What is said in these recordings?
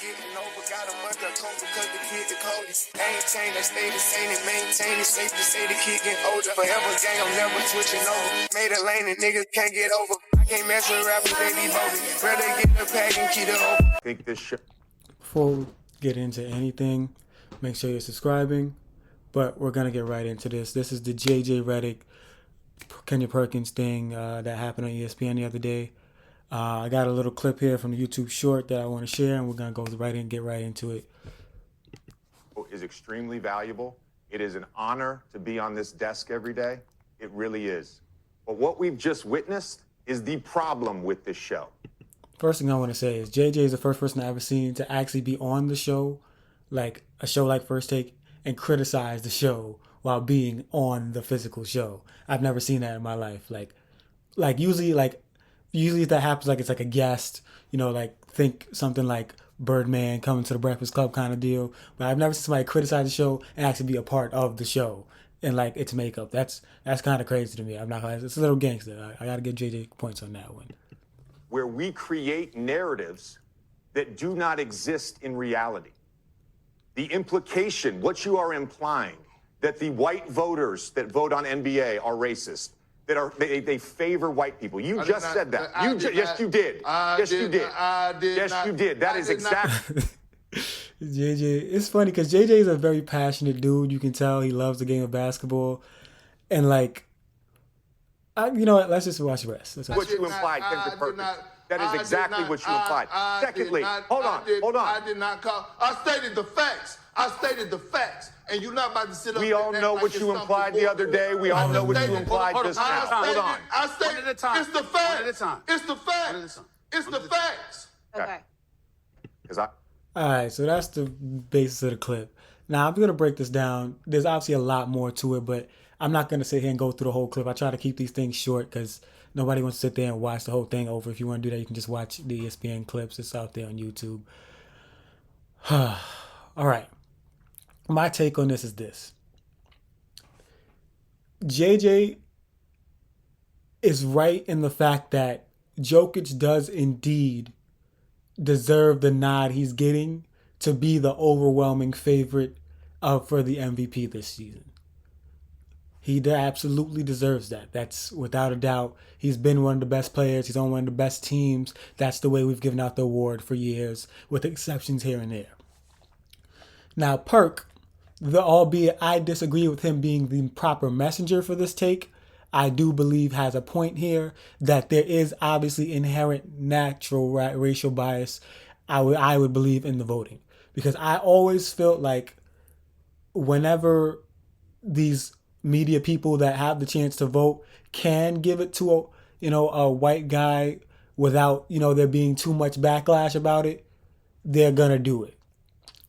getting over, got a month of cold because the kid the coldest. Ain't changed, I stay the same and maintain it. Safe to say the kid getting older. Forever gang, I'm never switching over. Made a lane and niggas can't get over. I can't mess with rappers, they be bogus. Rather get the pack and keep it over. Think this shit. Before we get into anything, make sure you're subscribing. But we're gonna get right into this. This is the JJ Redick, Kenya Perkins thing that happened on ESPN the other day. I got a little clip here from the YouTube short that I want to share, and we're gonna go right in, get right into it. Is extremely valuable. It is an honor to be on this desk every day. It really is. But what we've just witnessed is the problem with this show. First thing I want to say is JJ is the first person I've ever seen to actually be on the show, like a show like First Take, and criticize the show while being on the physical show. I've never seen that in my life. Usually if that happens, like it's like a guest, like think something like Birdman coming to the Breakfast Club kind of deal. But I've never seen somebody criticize the show and actually be a part of the show and like its makeup. That's kind of crazy to me. I'm not gonna. It's a little gangster. I gotta give JJ points on that one. Where we create narratives that do not exist in reality. The implication, what you are implying, that the white voters that vote on NBA are racist, that they favor white people. You just said that. Yes, you did. Yes, you did. Yes, you did. That is exactly. JJ, it's funny because JJ is a very passionate dude. You can tell he loves the game of basketball, and you know what? Let's just watch the rest. What you implied, Kendrick Perkins. That is exactly what you implied. Secondly, hold on. I did not call. I stated the facts. And you're not about to sit up. We all know what you implied the other day. We all know what you implied just now. Hold on. I stated one at a time. It's the facts. It's the facts. It's the facts. Okay. All right, so that's the basis of the clip. Now, I'm going to break this down. There's obviously a lot more to it, but I'm not going to sit here and go through the whole clip. I try to keep these things short because nobody wants to sit there and watch the whole thing over. If you want to do that, you can just watch the ESPN clips. It's out there on YouTube. All right. My take on this is this. JJ is right in the fact that Jokic does indeed deserve the nod he's getting to be the overwhelming favorite for the MVP this season. He absolutely deserves that. That's without a doubt. He's been one of the best players. He's on one of the best teams. That's the way we've given out the award for years, with exceptions here and there. Now, Perk, albeit I disagree with him being the proper messenger for this take, I do believe has a point here that there is obviously inherent natural racial bias. I would believe in the voting, because I always felt like whenever these media people that have the chance to vote can give it to a white guy without there being too much backlash about it, they're gonna do it.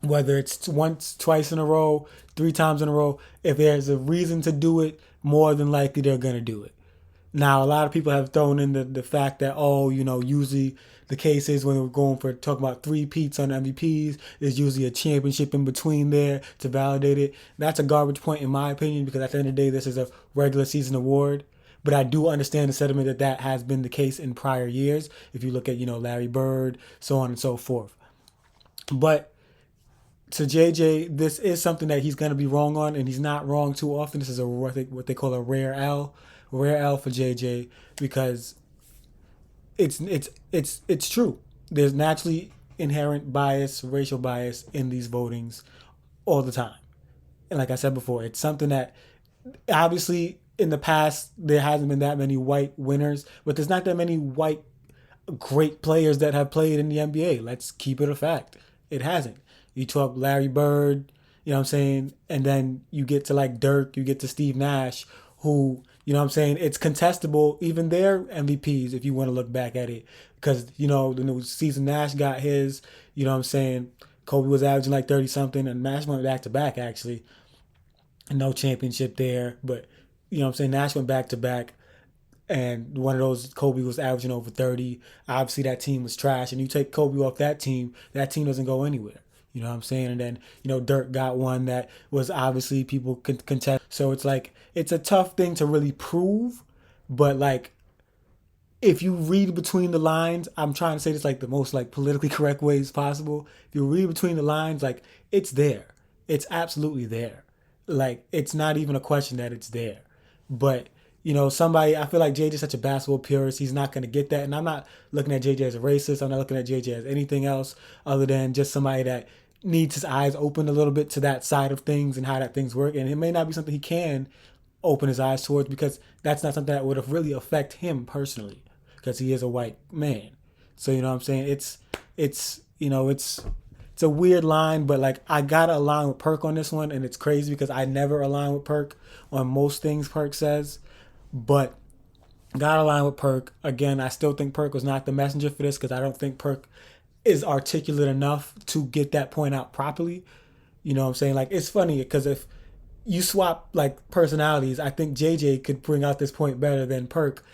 Whether it's once, twice in a row, 3 times in a row, if there's a reason to do it, more than likely they're going to do it. Now, a lot of people have thrown in the fact that, usually the case is when we're talking about 3-peats on MVPs, there's usually a championship in between there to validate it. That's a garbage point in my opinion, because at the end of the day, this is a regular season award. But I do understand the sentiment that has been the case in prior years. If you look at, Larry Bird, so on and so forth. But to JJ, this is something that he's going to be wrong on, and he's not wrong too often. This is what they call a rare L for JJ, because it's true. There's naturally inherent bias, racial bias in these votings all the time. And like I said before, it's something that obviously in the past there hasn't been that many white winners, but there's not that many white great players that have played in the NBA. Let's keep it a fact. It hasn't. You talk Larry Bird, and then you get to like Dirk, you get to Steve Nash, who, it's contestable, even their MVPs, if you want to look back at it. Because, the new season Nash got his, Kobe was averaging like 30-something, and Nash went back-to-back, actually. No championship there, but, Nash went back-to-back. And one of those, Kobe was averaging over 30. Obviously, that team was trash. And you take Kobe off that team doesn't go anywhere. You know what I'm saying? And then, Dirk got one that was obviously people contest. So it's like, it's a tough thing to really prove. But like, if you read between the lines, I'm trying to say this like the most like politically correct ways possible. If you read between the lines, like it's there. It's absolutely there. Like it's not even a question that it's there. But somebody, I feel like JJ's such a basketball purist. He's not going to get that. And I'm not looking at JJ as a racist. I'm not looking at JJ as anything else other than just somebody that needs his eyes open a little bit to that side of things and how that things work. And it may not be something he can open his eyes towards because that's not something that would have really affect him personally because he is a white man. So you know what I'm saying? It's a weird line, but like I gotta align with Perk on this one, and it's crazy because I never align with Perk on most things Perk says, but gotta align with Perk. Again, I still think Perk was not the messenger for this because I don't think Perk is articulate enough to get that point out properly. You know what I'm saying? Like it's funny because if you swap like personalities, I think JJ could bring out this point better than Perk,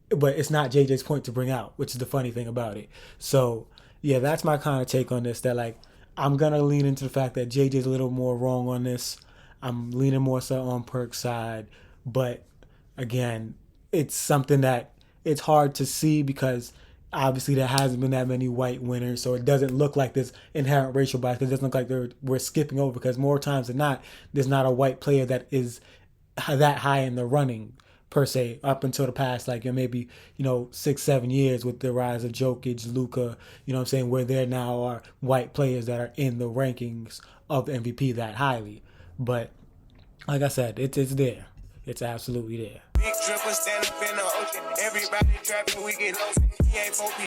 but it's not JJ's point to bring out, which is the funny thing about it. So yeah, that's my kind of take on this. That like I'm gonna lean into the fact that JJ's a little more wrong on this. I'm leaning more so on Perk's side, but again, it's something that it's hard to see because obviously there hasn't been that many white winners, so it doesn't look like this inherent racial bias. Because it doesn't look like we're skipping over because more times than not, there's not a white player that is that high in the running per se up until the past like maybe 6-7 years with the rise of Jokic, Luka, you know what I'm saying, where there now are white players that are in the rankings of MVP that highly. But like I said, it's there. It's absolutely there. Big dripper stand up in the ocean. Everybody trapping, we get lost. He ain't 4